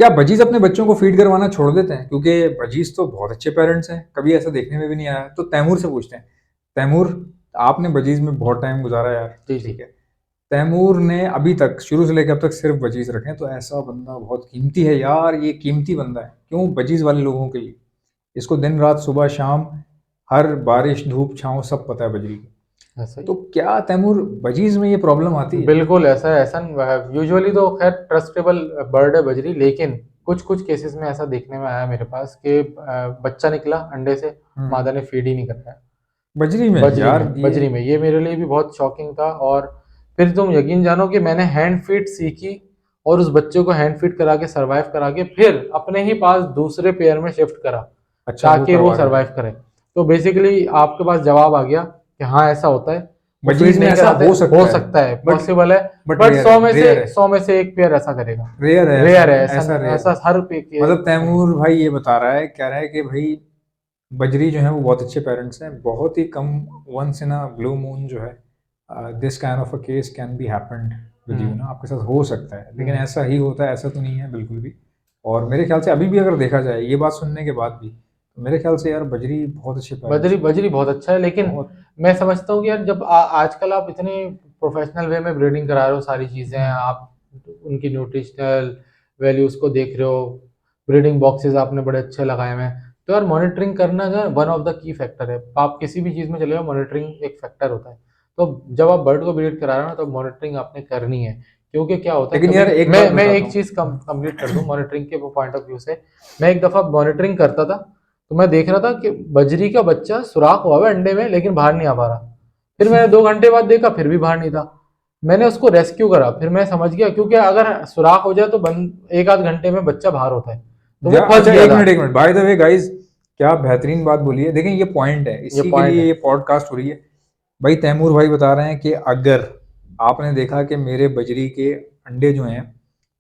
क्या बजीज अपने बच्चों को फीड करवाना छोड़ देते हैं? क्योंकि बजीज तो बहुत अच्छे पेरेंट्स हैं, कभी ऐसा देखने में भी नहीं आया। तो तैमूर से पूछते हैं। तैमूर, आपने बजीज में बहुत टाइम गुजारा यार, जी, ठीक जी। है। तैमूर ने अभी तक शुरू से लेकर अब तक सिर्फ बजीज रखे हैं, तो ऐसा बंदा बहुत कीमती है यार, ये कीमती बंदा है। क्यों? बजीज वाले लोगों के लिए। इसको दिन रात सुबह शाम हर बारिश धूप छाँव सब पता है बजरी की। ऐसा तो ही। क्या तैमूर बजीज में ये प्रॉब्लम आती है? बिल्कुल ऐसा है, ऐसा यूजुअली तो खैर ट्रस्टेबल बर्ड है बजरी, लेकिन कुछ-कुछ केसेस में ऐसा देखने में आया मेरे पास कि बच्चा निकला अंडे से, हम्म। मादा ने फीड ही नहीं कराया। बजरी में बजरी यार में ये। बजरी में ये मेरे लिए भी बहुत शॉकिंग था। और फिर तुम यकीन जानो कि मैंने हैंड फीड सीखी और उस बच्चे को हैंड फीड करा के सर्वाइव करा के फिर अपने ही पास दूसरे पेयर में शिफ्ट करा अच्छा, वो ताकि वो करवा रहे थे। सर्वाइव करे। तो बेसिकली आपके पास जवाब आ गया कि हाँ ऐसा होता है। वो फीड बजीज में नहीं ऐसा कराते, हो हो सकता है, सकता है, बट पॉसिबल है। बट बट रेयर 100 है, में से रेयर है। 100 में से एक पेयर ऐसा करेगा। रेयर है ऐसा, रेयर है, ऐसा ऐसा रेयर है। ऐसा हर पे मतलब उसमें नहीं। तैमूर भाई ये बता रहा है, कह रहा है कि भाई बजरी जो है वो बहुत अच्छे पेरेंट्स हैं, बहुत ही कम, once in a blue moon जो है, this kind of a case can be happened with you hmm. ना, आपके साथ हो सकता है, लेकिन हम्म। ऐसा ही होता है ऐसा तो नहीं है बिल्कुल भी। और मेरे ख्याल से अभी भी अगर देखा जाए ये बात सुनने के बाद भी, तो मेरे ख्याल से यार बजरी बहुत अच्छे बजरी पेरेंट्स हैं। बजरी बहुत अच्छा है, लेकिन बहुत। मैं समझता हूँ कि यार जब आजकल आप इतने प्रोफेशनल वे में ब्रीडिंग करा रहे हो, सारी चीज़ें हम्म। आप उनकी न्यूट्रिशनल वैल्यूज को देख रहे हो, ब्रीडिंग बॉक्सेस आपने बड़े अच्छे लगाए हुए हैं, तो यार मॉनिटरिंग करना जो है one of the key factor है। आप किसी भी चीज़ में चले जाओ, मॉनिटरिंग एक फैक्टर होता है। तो जब आप बर्ड को ब्रीड करा रहे हो ना, तो मॉनिटरिंग आपने करनी है। क्योंकि क्या होता है, लेकिन कभी यार एक बात मैं बताता एक हूँ। चीज़ कंप्लीट कर दूं मॉनिटरिंग के पॉइंट ऑफ व्यू से। मैं एक दफ़ा मॉनिटरिंग करता था, तो मैं देख रहा था कि बजरी का बच्चा सुराख हुआ है अंडे में, लेकिन बाहर नहीं आ पा रहा। फिर मैंने 2 घंटे बाद देखा, फिर भी बाहर नहीं था। मैंने उसको रेस्क्यू करा, फिर मैं समझ गया, क्योंकि अगर सुराख हो जाए तो बंद एक आध घंटे में बच्चा बाहर होता है। तो वो फंस अच्छा, गया एक था। मिनट एक minute, by the way guys, क्या बेहतरीन बात बोली है। देखें, ये पॉइंट है, ये इसी के पॉइंट लिए है। ये पॉडकास्ट हो रही है। भाई तैमूर भाई बता रहे हैं कि अगर आपने देखा कि मेरे बजरी के अंडे जो हैं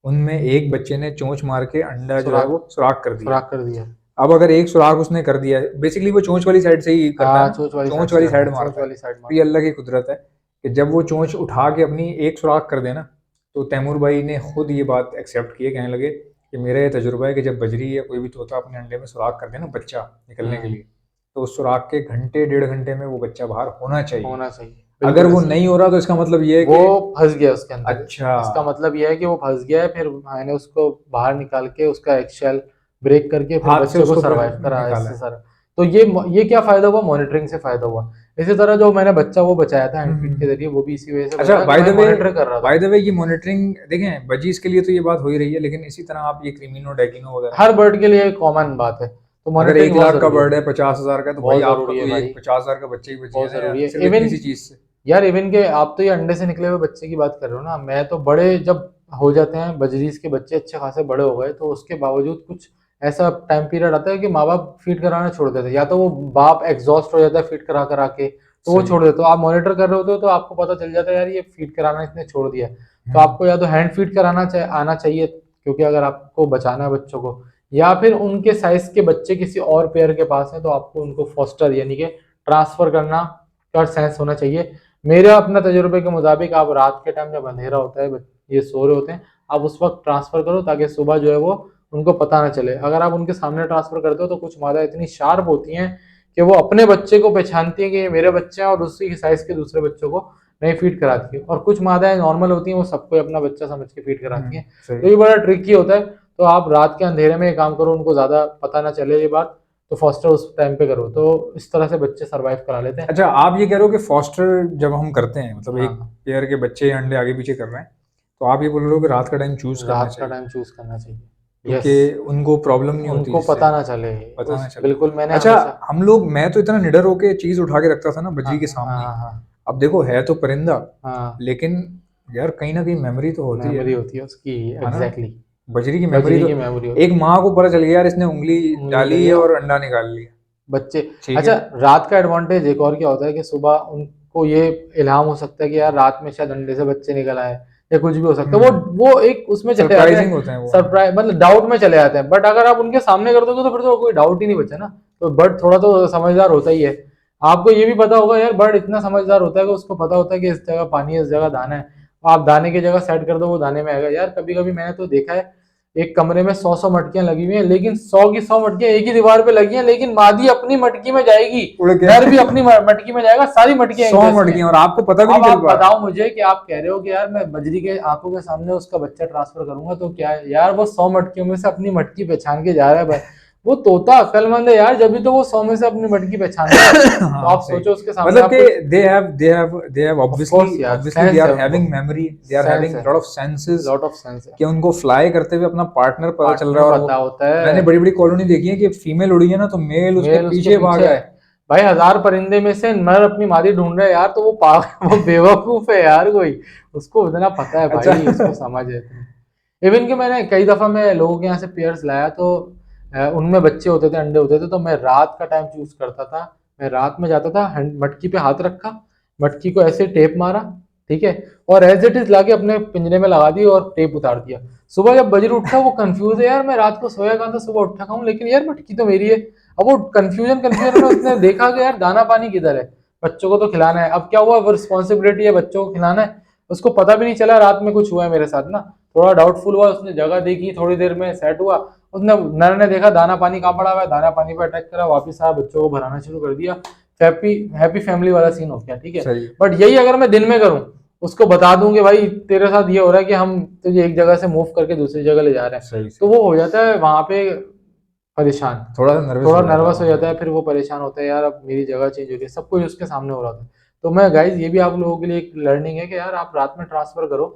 उनमें एक बच्चे ने चोंच मार के अंडा जो है सुराख वो सुराख कर दिया। सुराख कर दिया। अब अगर एक सुराख उसने कर दिया है, बेसिकली वो चोंच वाली साइड से ही करता है हाँ, ना, चोंच वाली साइड चोंच से वाली करता साइड है, चोंच मारता है। वाली साइड तो ये मारता है। अल्लाह की कुदरत है कि जब वो चोंच उठा के अपनी एक सुराख कर देना, तो तैमूर भाई ने खुद ये बात एक्सेप्ट की है, कहने लगे कि मेरा ये तजुर्बा है कि जब बजरी या कोई भी तोता अपने अंडे में सुराख कर दे ना बच्चा निकलने के हम्म। लिए, तो उस सुराख के घंटे डेढ़ घंटे में वो बच्चा बाहर होना चाहिए। होना चाहिए, अगर बिल्कुल वो ऐसा ही नहीं है। हो रहा तो इसका मतलब ये है वो कि फंस गया उसके अंदर। अच्छा। इसका मतलब ये है कि वो फंस गया है, फिर मैंने उसको बाहर निकाल के उसका एक्शेल ब्रेक करके फिर हाथ से बच्चे को उसको फिर सरवाइव करा निकाला ऐसे है। सारा। तो ये क्या फायदा हुआ, मॉनिटरिंग से फायदा हुआ। इसी तरह जो मैंने बच्चा वो बचाया था हैंडफीड के हम्म। जरिए, वो भी इसी वजह से अच्छा, बचाया कि मैं मॉनिटर कर रहा था। बाय द वे ये मॉनिटरिंग देखें, बजीज के लिए तो ये बात हो ही रही है, लेकिन इसी तरह आप ये क्रीमिनो डैगिनो वगैरह, हर बर्ड के लिए कॉमन बात है, तो अगर मॉनिटरिंग एक बहुत लाख का जरूरी है। बर्ड है 50,000 का, तो भाई बहुत आपका जरूरी है तो भाई। एक 50,000 का बच्चे ही बच गया बहुत ना जरूरी यार, है। सिर्फ इतनी इवन सी चीज से। यार, इवन के आप तो ये अंडे से निकले हुए बच्चे की बात कर रहे हो ना, मैं तो बड़े जब हो जाते हैं बजरीज के बच्चे, अच्छे खासे बड़े हो गए, तो उसके बावजूद कुछ ऐसा टाइम पीरियड आता है कि माँ बाप फीड कराना छोड़ देते हैं, या तो वो बाप एग्जॉस्ट हो जाता है फीड करा करा के, तो वो सही। छोड़ देते। तो आप मॉनिटर कर रहे होते हो तो आपको पता चल जाता है यार ये फीड कराना इसने छोड़ दिया है। तो हम्म। आपको या तो हैंड फीड कराना आना चाहिए, क्योंकि अगर आपको बचाना है बच्चों को, या फिर उनके साइज के बच्चे किसी और पेयर के पास है तो आपको उनको फॉस्टर यानी कि ट्रांसफर करना का सेंस होना चाहिए। मेरे अपने तजुर्बे के मुताबिक आप रात के टाइम जब अंधेरा होता है, ये सो रहे होते हैं, आप उस वक्त ट्रांसफर करो ताकि सुबह जो है वो उनको पता ना चले। अगर आप उनके सामने ट्रांसफर करते हो तो कुछ मादा इतनी शार्प होती हैं कि वो अपने बच्चे को पहचानती है कि ये मेरे बच्चे हैं, और उसी साइज के दूसरे बच्चों को नहीं फीड कराती है। और कुछ मादाएं नॉर्मल होती हैं, वो सबको अपना बच्चा समझ के फीड कराती हैं। तो सही। ये बड़ा ट्रिकी होता है। तो आप रात के अंधेरे में ये काम करो, उनको ज्यादा पता ना चले ये बात, तो फॉस्टर उस टाइम पे करो, तो इस तरह से बच्चे सरवाइव करा लेते हैं। अच्छा, आप ये कह रहे हो कि फॉस्टर जब हम करते हैं, मतलब एक हाँ, पेयर के बच्चे अंडे आगे पीछे कर रहे हैं, तो आप ये बोल रहे हो कि रात का टाइम चूज करना रात का चाहिए, टाइम चूज करना चाहिए। क्योंकि यस। उनको प्रॉब्लम नहीं होती उनको इससे, पता ना चले। पता ना उस चले। बिल्कुल मैंने अच्छा, हमेशा। हम लोग, मैं तो इतना निडर होके चीज उठा के रखता था ना हाँ, बजरी के सामने ही। हाँ, हाँ, अब देखो है तो परिंदा, हाँ। लेकिन यार कहीं ना कहीं मेमोरी तो होती है मेमोरी ना, होती है उसकी। है ना। एग्जैक्टली। बजरी की मेमोरी बजरी तो, की मेमोरी होती एक है। माँ को पता चल गया यार इसने उंगली उंगली डाली करी है है और अंडा निकाल लिया, बच्चे। ठीक है। अच्छा, रात का एडवांटेज एक और क्या होता है कि सुबह उनको ये इल्हाम हो सकता है कि यार रात में शायद अंडे से बच्चे निकल आए, या कुछ भी हो सकता है। हम्म। वो एक उसमें चले जाते सरप्राइजिंग हैं, होते हैं वो, हाँ। सरप्राइज मतलब डाउट में चले जाते हैं। बट अगर आप उनके सामने कर दोगे तो फिर तो कोई डाउट ही नहीं बचा ना। तो बर्ड थोड़ा तो समझदार होता ही है। आपको ये भी पता होगा यार, बर्ड इतना समझदार होता है कि उसको पता होता है कि इस जगह पानी है, इस जगह दाना है। आप दाने की जगह सेट कर दो, वो दाने में आएगा। यार कभी कभी मैंने तो देखा है एक कमरे में 100 मटकियां लगी हुई हैं, लेकिन 100 की 100 मटकियां एक ही दीवार पे लगी हैं, लेकिन मादी अपनी मटकी में जाएगी, उड़ के नर भी अपनी मटकी में जाएगा, सारी मटकियां एक 100 जैसी हैं। मटकियां और आपको पता भी अब नहीं आप चल पा रहा। बताओ मुझे कि आप कह रहे हो कि यार मैं बजरी के आंखों के सामने उसका बच्चा ट्रांसफर करूंगा तो क्या है यार, वो 100 मटकियों में से अपनी मटकी पहचान के जा रहा है भाई। वो तोता अक्लमंद है यार, जब भी तो वो 100 में से अपनी मटकी पहचान रहा है। तो हाँ आप सही, सोचो उसके सामने मतलब आप कि कुछ, they have of course obviously यार obviously they सेंस are है उनको, having memory, they are sense having है, lot of senses lot of sense है, कि उनको फ्लाई करते हुए अपना पार्टनर पता चल पार्टनर रहा है। और पता वो होता मैंने है, बड़ी बड़ी कॉलोनी देखी है कि फीमेल उड़ी है ना तो मेल उसके मेल उसके पीछे पीछे भागा है। है। भाई 1000 परिंदे में से नर अपनी मादी ढूंढ रहा है यार, तो वो पागल वो बेवकूफ है यार कोई, उसको इतना पता है अच्छा भाई, उसको समझ है इतनी। इवन कि मैंने कई दफा मैं लोगों के यहाँ से पेयर्स लाया तो उनमें बच्चे होते थे, अंडे होते थे, तो मैं रात का टाइम चूज करता था। मैं रात में जाता था, मटकी पे हाथ रखा, मटकी को ऐसे टेप मारा, ठीक है, और एज इट इज लाके अपने पिंजरे में लगा दी और टेप उतार दिया। सुबह जब बजरी उठा वो कंफ्यूज है यार, मैं रात को सोया कहाँ था, सुबह उठा कहाँ हूँ, लेकिन यार मटकी तो मेरी है। अब वो कंफ्यूजन में उसने देखा कि यार दाना पानी किधर है, बच्चों को तो खिलाना है। अब क्या हुआ, वो रिस्पॉन्सिबिलिटी है, बच्चों को खिलाना है, उसको पता भी नहीं चला रात में कुछ हुआ है मेरे साथ ना। थोड़ा डाउटफुल हुआ, उसने जगह देखी, थोड़ी देर में सेट हुआ, उसने नर ने देखा दाना पानी कहाँ पड़ा हुआ है, दाना पानी पे अटैक करा, वापस आया, बच्चों को भराना शुरू कर दिया। हैप्पी हैप्पी फैमिली वाला सीन हो गया, ठीक है। सही बट यही अगर मैं दिन में करूं, उसको बता दूं कि भाई तेरे साथ ये हो रहा है कि हम तुझे एक जगह से मूव करके दूसरी जगह ले जा रहे हैं, सही तो सही, वो हो जाता है वहां पे परेशान, थोड़ा सा नर्वस थोड़ा हो जाता नर्वस हो जाता है। है, फिर वो परेशान होता है यार, अब मेरी जगह चेंज हो गई, सब कुछ उसके सामने हो रहा था। तो मैं गाइज ये भी आप लोगों के लिए एक लर्निंग है कि यार आप रात में ट्रांसफर करो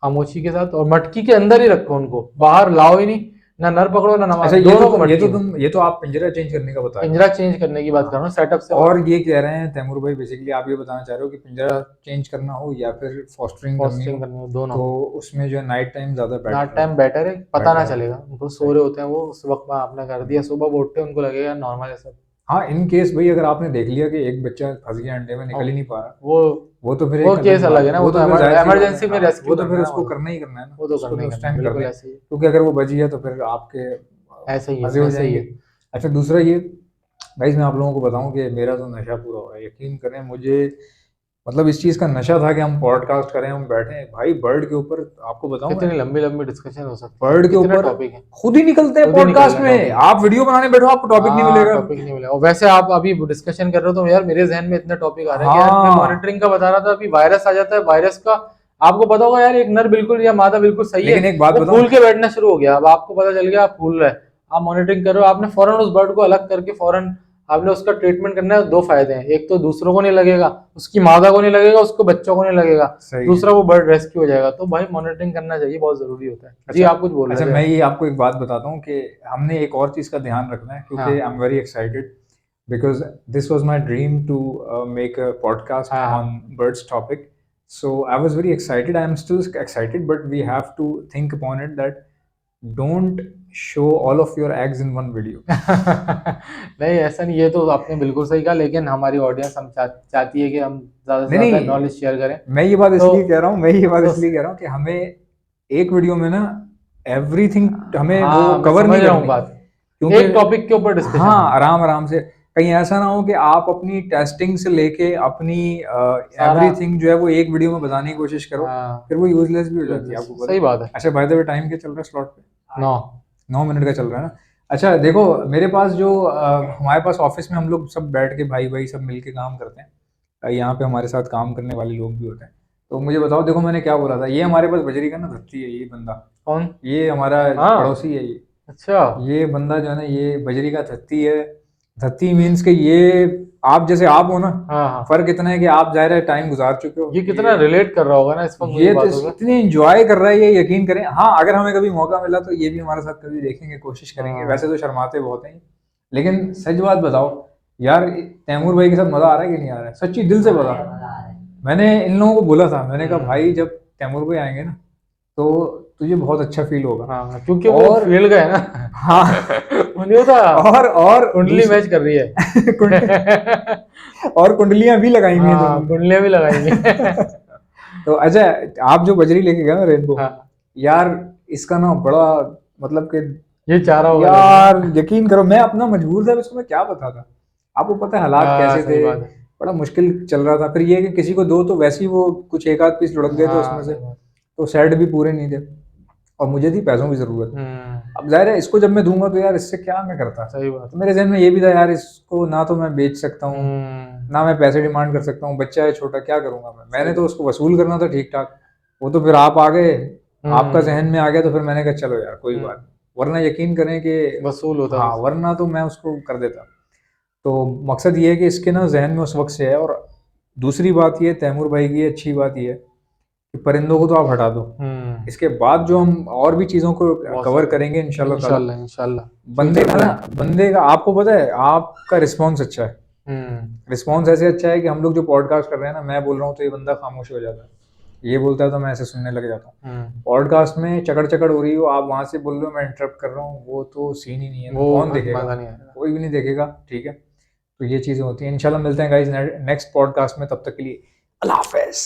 खामोशी के साथ, और मटकी के अंदर ही रखो उनको, बाहर लाओ ही नहीं, ना नर पकड़ो ना अच्छा, नमाज, दोनों को मटकी में। ये तो आप पिंजरा चेंज करने का बता रहे पिंजरा चेंज करने की हो। बात कर हाँ, रहा हूँ, सेटअप से बाहर। और ये कह रहे हैं तैमूर भाई, बेसिकली आप ये बताना चाह रहे हो कि पिंजरा चेंज करना हो या फिर फॉस्टरिंग करनी हो फॉस्टिंग करनी हो, दोनों। तो उसमें जो है नाइट टाइम ज्यादा नाइट बेटर है। टाइम बेटर है, पता ना बेटर है, चलेगा, उनको सो सही। रहे होते हैं वो, उस वक्त में आपने कर दिया, सुबह वो उठते हैं उनको लगेगा नॉर्मल है सब। हाँ, इन केस भाई अगर आपने देख लिया कि एक बच्चा फंस गया अंडे में, निकल ही नहीं पा रहा, वो वो तो फिर वो एक अलग केस अलग बात है है। ना, वो वो तो तो फिर जाहिर सी बात है, इमरजेंसी में हाँ वो रेस्क्यू तो फिर करना है ना, उसको करना ही करना है ना, वो तो उसको करना तो ही उस करना है, टाइम करना बिल्कुल है, ऐसे ही क्योंकि अगर वो बची है तो फिर आपके ऐसे ही है, मजे हो ऐसे ही जाएंगे। है। अच्छा, दूसरा ये भाई, मैं आप लोगों को बताऊं कि मेरा तो नशा पूरा हो रहा है, यकीन करें मुझे। मतलब इस चीज का नशा था कि हम पॉडकास्ट करें, हम बैठे हैं भाई बर्ड के ऊपर। आपको बताऊं मैं, कितनी लंबी लंबी डिस्कशन हो सकती है, बर्ड के कितने ऊपर टॉपिक है, खुद ही निकलते हैं खुद ही निकल पॉडकास्ट रहे में। टॉपिक। आप वीडियो बनाने बैठो आपको टॉपिक नहीं हाँ मिलेगा। टॉपिक नहीं मिला, और वैसे आप अभी डिस्कशन कर रहे हो तो यार मेरे जहन में इतने टॉपिक आ रहे हैं कि यार मैं हाँ, मॉनिटरिंग का बता रहा था, अभी वायरस आ जाता है, वायरस का आपको पता होगा यार, एक नर बिल्कुल या मादा बिल्कुल सही है, लेकिन एक बात वो बताऊं, फूल के बैठना शुरू हो गया, अब आपको पता चल गया आप फूल रहे, आप मॉनिटरिंग कर रहे हो, आपने फौरन उस बर्ड को अलग करके फौरन आपने उसका ट्रीटमेंट करना है। दो फायदे हैं, एक तो दूसरों को नहीं लगेगा, उसकी मादा को नहीं लगेगा, उसको बच्चों को नहीं लगेगा, सही है। दूसरा वो बर्ड रेस्क्यू हो जाएगा। तो भाई मॉनिटरिंग करना चाहिए, बहुत जरूरी होता है जी। अच्छा, आप कुछ बोल अच्छा, रहे मैं थे। ये आपको एक बात बताता हूँ कि हमने एक और चीज़ का ध्यान रखना है, क्योंकि आई हाँ am very excited because this was my dream to make a podcast हाँ ऑन हाँ birds topic. So I was very excited, I am still excited, but we have to think upon it that don't show all of your eggs in one video. नहीं ऐसा नहीं, ये तो आपने बिल्कुल सही कहा, लेकिन हमारी ऑडियंस हम चाहती है कि हम ज्यादा से नहीं ज्यादा नहीं, नॉलेज शेयर करें। मैं ये बात तो इसलिए कह रहा हूँ, मैं ये बात तो इसलिए कह रहा हूँ कि हमें एक वीडियो में ना एवरीथिंग हमें वो हाँ मैं कवर समझ नहीं रहा हूँ करनी, बात, क्योंकि एक टॉपिक के ऊपर डिस्कशन हाँ, हो आराम आराम से, कहीं ऐसा ना हो कि आप अपनी टेस्टिंग से लेके अपनी सारा। एवरीथिंग जो है वो एक वीडियो में बताने की कोशिश करो, हाँ फिर वो यूजलेस भी हो जाती है, यूजलेस, आपको पता सही है। बात है। अच्छा, बाय द वे टाइम क्या चल रहा है स्लॉट पे? नो 9 मिनट का चल रहा है ना। अच्छा देखो, मेरे पास जो हमारे पास ऑफिस में हम लोग सब बैठ के भाई भाई सब मिलके काम करते हैं। यहाँ पे हमारे साथ काम करने वाले लोग भी होते हैं। तो मुझे बताओ, देखो मैंने क्या बोला था, ये हमारे पास बजरी का ना धत्ती है, ये बंदा, कौन? ये हमारा हाँ पड़ोसी है ये। अच्छा। ये बंदा जो है ना, ये बजरी का धत्ती है। धत्ती मीन्स के ये आप जैसे आप हो ना, हाँ हाँ, फर्क इतना है कि आप जाहिर है टाइम गुजार चुके हो, ये कितना रिलेट कर रहा होगा ना इस वक्त मेरी ये तो बातों से। इतने एंजॉय कर रहा है ये, यकीन करें। हाँ, अगर हमें कभी मौका मिला तो ये भी हमारे साथ कभी देखेंगे, कोशिश करेंगे। हाँ वैसे तो शर्माते बहुत हैं, लेकिन सच बात बताओ यार, तैमूर भाई के साथ मजा आ रहा है कि नहीं आ रहा है? सच्ची दिल से बता। मैंने इन लोगों को बोला था, मैंने कहा भाई जब तैमूर भाई आएंगे ना तो तुझे बहुत अच्छा फील होगा। हाँ, क्योंकि वो और फील्ड गए ना। हाँ, उन्हें होता और कुंडली मैच कर रही कुंड- है। और कुंडलियां भी लगाई हुई हैं हाँ दोनों कुंडलियां भी लगाएंगे। ने। तो अच्छा, आप जो बजरी लेके गए ना रेनबो, हाँ यार इसका ना बड़ा मतलब कि, ये चारा होगा लेने यार में। यकीन करो मैं अपना मजबूर था, इसको मैं क्या बताता। आपको पता है हालात हाँ कैसे सही थे, बात है। बड़ा मुश्किल चल रहा था। फिर ये है कि किसी को दो तो वैसे ही वो कुछ एक आध पीस लुढ़क गए थे हाँ उसमें से, सही बात। तो सेट भी पूरे नहीं थे। और मुझे थी पैसों की जरूरत। अब जाहिर है इसको जब मैं दूंगा तो यार इससे क्या मैं करता, सही बात। तो मेरे जहन में ये भी था यार इसको ना तो मैं बेच सकता हूँ ना मैं पैसे डिमांड कर सकता हूँ, बच्चा है छोटा, क्या करूंगा मैंने तो उसको वसूल करना था ठीक ठाक। वो तो फिर आप आ गए, आपका जहन में आ गया, तो फिर मैंने कहा चलो यार कोई बात नहीं, वरना यकीन करें कि वसूल होता हाँ, है। वरना तो मैं उसको कर देता। तो मकसद ये है कि इसके ना जहन में उस वक्त से है। और दूसरी बात ये तैमूर भाई की अच्छी बात ये है कि परिंदों को तो आप हटा दो, इसके बाद जो हम और भी चीजों को कवर करेंगे इंशाल्लाह ताला। इंशाल्लाह इंशाल्लाह। बंदे का ना, बंदे का आपको पता है आपका रिस्पॉन्स अच्छा है। रिस्पॉन्स ऐसे अच्छा है कि हम लोग जो पॉडकास्ट कर रहे हैं ना, मैं बोल रहा हूँ तो ये बंदा खामोश हो जाता है, ये बोलता है तो मैं ऐसे सुनने लग जाता हूँ। पॉडकास्ट में चकड़ चकड़ हो रही हो, आप वहां से बोल रहे हो मैं इंटरप्ट कर रहा हूँ, वो तो सीन ही नहीं है, वो कौन देखेगा, मजा नहीं आएगा। कोई भी नहीं देखेगा, ठीक है। तो ये चीजें होती हैं। इंशाल्लाह मिलते हैं गाइस नेक्स्ट पॉडकास्ट में, तब तक के लिए अल्लाह हाफिज।